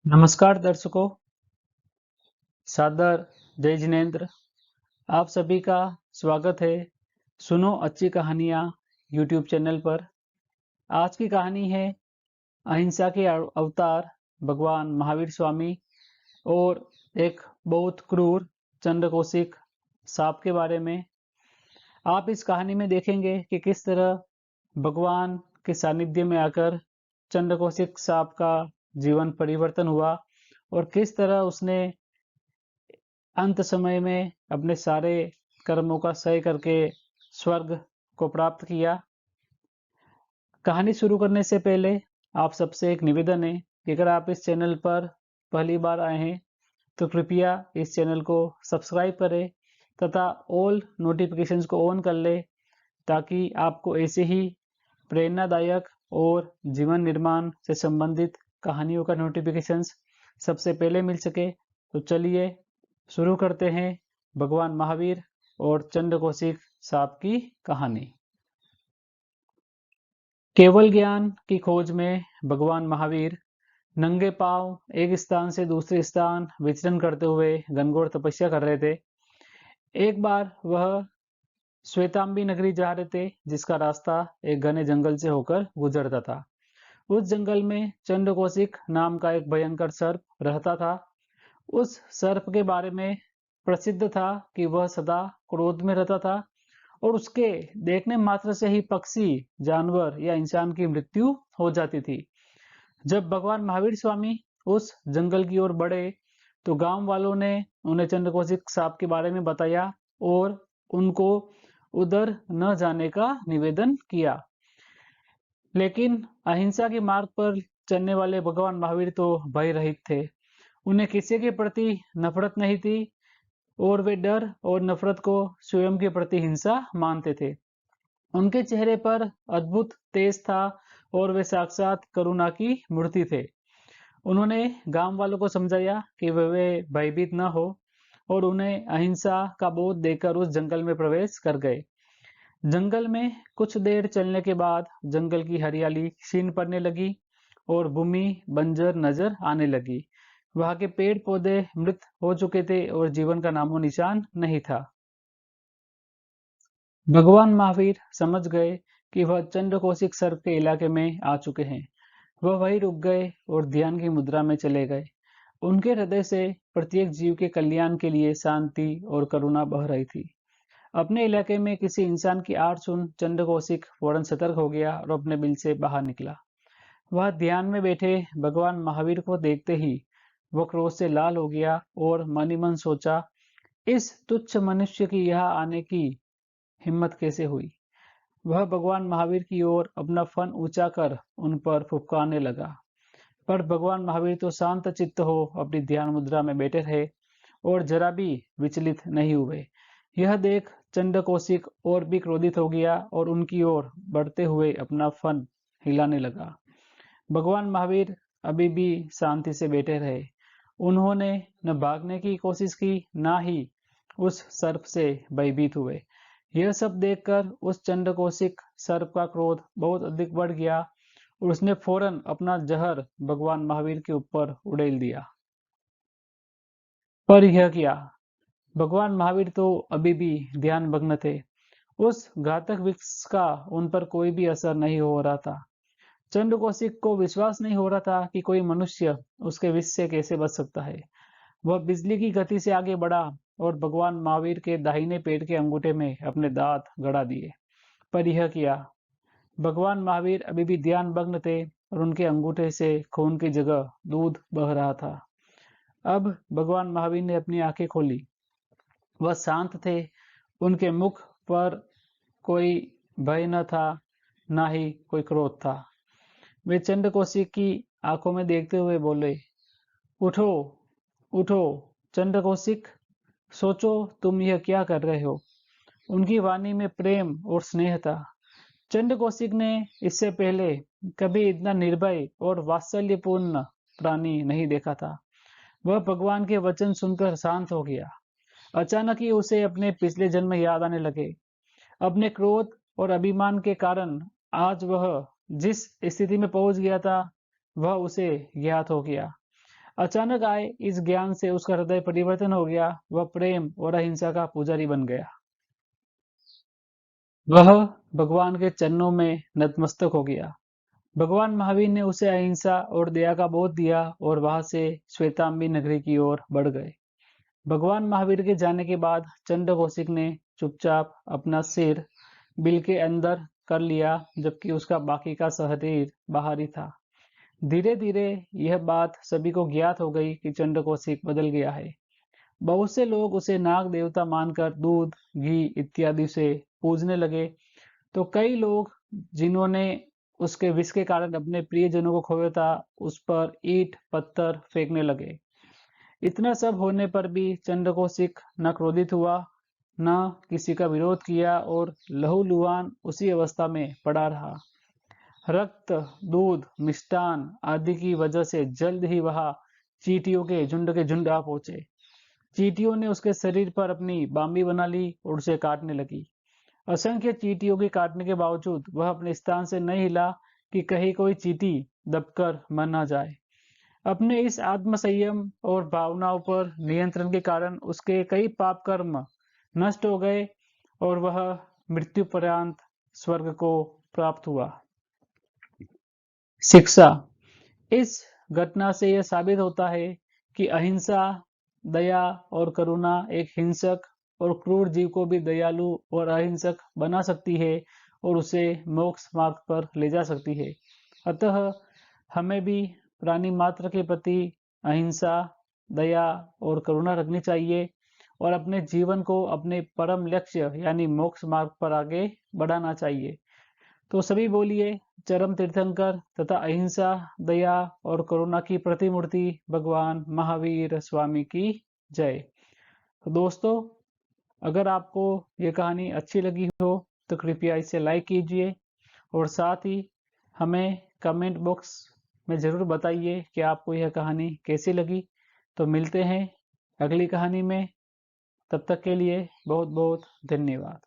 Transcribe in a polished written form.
नमस्कार दर्शकों, सादर जय जिनेन्द्र। आप सभी का स्वागत है सुनो अच्छी कहानियाँ यूट्यूब चैनल पर। आज की कहानी है अहिंसा के अवतार भगवान महावीर स्वामी और एक बहुत क्रूर चंद्रकौशिक सांप के बारे में। आप इस कहानी में देखेंगे कि किस तरह भगवान के सानिध्य में आकर चंद्रकौशिक सांप का जीवन परिवर्तन हुआ और किस तरह उसने अंत समय में अपने सारे कर्मों का सही करके स्वर्ग को प्राप्त किया। कहानी शुरू करने से पहले आप सबसे एक निवेदन है कि अगर आप इस चैनल पर पहली बार आए हैं तो कृपया इस चैनल को सब्सक्राइब करें तथा ऑल नोटिफिकेशंस को ऑन कर लें ताकि आपको ऐसे ही प्रेरणादायक और जीवन निर्माण से संबंधित कहानियों का नोटिफिकेशंस सबसे पहले मिल सके। तो चलिए शुरू करते हैं भगवान महावीर और चंद्रकौशिक सांप की कहानी। केवल ज्ञान की खोज में भगवान महावीर नंगे पांव एक स्थान से दूसरे स्थान विचरण करते हुए घनघोर तपस्या कर रहे थे। एक बार वह श्वेतांबी नगरी जा रहे थे जिसका रास्ता एक घने जंगल से होकर गुजरता था। उस जंगल में चंद्रकौशिक नाम का एक भयंकर सर्प रहता था। उस सर्प के बारे में प्रसिद्ध था कि वह सदा क्रोध में रहता था और उसके देखने मात्र से ही पक्षी, जानवर या इंसान की मृत्यु हो जाती थी। जब भगवान महावीर स्वामी उस जंगल की ओर बढ़े तो गांव वालों ने उन्हें चंद्रकौशिक सांप के बारे में बताया और उनको उधर न जाने का निवेदन किया। लेकिन अहिंसा के मार्ग पर चलने वाले भगवान महावीर तो भय रहित थे। उन्हें किसी के प्रति नफरत नहीं थी और वे डर और नफरत को स्वयं के प्रति हिंसा मानते थे। उनके चेहरे पर अद्भुत तेज था और वे साक्षात करुणा की मूर्ति थे। उन्होंने गांव वालों को समझाया कि वे भयभीत न हो और उन्हें अहिंसा का बोध देकर उस जंगल में प्रवेश कर गए। जंगल में कुछ देर चलने के बाद जंगल की हरियाली क्षीण पड़ने लगी और भूमि बंजर नजर आने लगी। वहां के पेड़ पौधे मृत हो चुके थे और जीवन का नामो निशान नहीं था। भगवान महावीर समझ गए कि वह चंद्रकौशिक सर्प के इलाके में आ चुके हैं। वह वहीं रुक गए और ध्यान की मुद्रा में चले गए। उनके हृदय से प्रत्येक जीव के कल्याण के लिए शांति और करुणा बह रही थी। अपने इलाके में किसी इंसान की आड़ सुन चंद्रकौशिक फौरन सतर्क हो गया और अपने बिल से बाहर निकला। वह ध्यान में बैठे भगवान महावीर को देखते ही वह क्रोध से लाल हो गया और मन ही मन सोचा, इस तुच्छ मनुष्य की यहाँ आने की हिम्मत कैसे हुई। वह भगवान महावीर की ओर अपना फन ऊंचा कर उन पर फुफकारने लगा, पर भगवान महावीर तो शांत चित्त हो अपनी ध्यान मुद्रा में बैठे रहे और जरा भी विचलित नहीं हुए। यह देख चंद्रकौशिक और भी क्रोधित हो गया और उनकी ओर बढ़ते हुए अपना फन हिलाने लगा। भगवान महावीर अभी भी शांति से बैठे रहे। उन्होंने न भागने की कोशिश की न ही उस सर्प से भयभीत हुए। यह सब देखकर उस चंद्रकौशिक सर्प का क्रोध बहुत अधिक बढ़ गया और उसने फौरन अपना जहर भगवान महावीर के ऊपर उड़ेल दिया। पर यह क्या, भगवान महावीर तो अभी भी ध्यान भग्न थे। उस घातक विष का उन पर कोई भी असर नहीं हो रहा था। चंद्रकौशिक को विश्वास नहीं हो रहा था कि कोई मनुष्य उसके विष से कैसे बच सकता है। वह बिजली की गति से आगे बढ़ा और भगवान महावीर के दाहिने पेट के अंगूठे में अपने दांत गड़ा दिए। पर यह किया, भगवान महावीर अभी भी ध्यान भग्न थे और उनके अंगूठे से खून की जगह दूध बह रहा था। अब भगवान महावीर ने अपनी आंखें खोली। वह शांत थे। उनके मुख पर कोई भय न था, ना ही कोई क्रोध था। वे चंद्रकौशिक की आंखों में देखते हुए बोले, उठो, उठो चंद्रकौशिक, सोचो तुम यह क्या कर रहे हो। उनकी वाणी में प्रेम और स्नेह था। चंद्रकौशिक ने इससे पहले कभी इतना निर्भय और वात्सल्यपूर्ण प्राणी नहीं देखा था। वह भगवान के वचन सुनकर शांत हो गया। अचानक ही उसे अपने पिछले जन्म याद आने लगे। अपने क्रोध और अभिमान के कारण आज वह जिस स्थिति में पहुंच गया था वह उसे ज्ञात हो गया। अचानक आए इस ज्ञान से उसका हृदय परिवर्तन हो गया। वह प्रेम और अहिंसा का पुजारी बन गया। वह भगवान के चरणों में नतमस्तक हो गया। भगवान महावीर ने उसे अहिंसा और दया का बोध दिया और वहां से श्वेतांबी नगरी की ओर बढ़ गए। भगवान महावीर के जाने के बाद चंड कौशिक ने चुपचाप अपना सिर बिल के अंदर कर लिया, जबकि उसका बाकी का शरीर बाहर ही था। धीरे धीरे यह बात सभी को ज्ञात हो गई कि चंड कौशिक बदल गया है। बहुत से लोग उसे नाग देवता मानकर दूध, घी इत्यादि से पूजने लगे, तो कई लोग जिन्होंने उसके विष के कारण अपने प्रियजनों को खोया था, उस पर ईंट पत्थर फेंकने लगे। इतना सब होने पर भी चंड कौशिक न क्रोधित हुआ, न किसी का विरोध किया और लहूलुहान उसी अवस्था में पड़ा रहा। रक्त, दूध, मिष्टान आदि की वजह से जल्द ही वहां चींटियों के झुंड आ पहुंचे। चींटियों ने उसके शरीर पर अपनी बामी बना ली और उसे काटने लगी। असंख्य चींटियों के काटने के बावजूद वह अपने स्थान से नहीं हिला कि कहीं कोई चींटी दबकर मर न जाए। अपने इस आत्मसंयम और भावनाओं पर नियंत्रण के कारण उसके कई पाप कर्म नष्ट हो गए और वह मृत्यु पर्यंत स्वर्ग को प्राप्त हुआ। शिक्षा। इस घटना से यह साबित होता है कि अहिंसा, दया और करुणा एक हिंसक और क्रूर जीव को भी दयालु और अहिंसक बना सकती है और उसे मोक्ष मार्ग पर ले जा सकती है। अतः हमें भी प्राणी मात्र के प्रति अहिंसा, दया और करुणा रखनी चाहिए और अपने जीवन को अपने परम लक्ष्य यानी मोक्ष मार्ग पर आगे बढ़ाना चाहिए। तो सभी बोलिए चरम तीर्थंकर तथा अहिंसा, दया और करुणा की प्रतिमूर्ति भगवान महावीर स्वामी की जय। तो दोस्तों, अगर आपको ये कहानी अच्छी लगी हो तो कृपया इसे लाइक कीजिए और साथ ही हमें कमेंट बॉक्स में ज़रूर बताइए कि आपको यह कहानी कैसी लगी। तो मिलते हैं अगली कहानी में, तब तक के लिए बहुत बहुत धन्यवाद।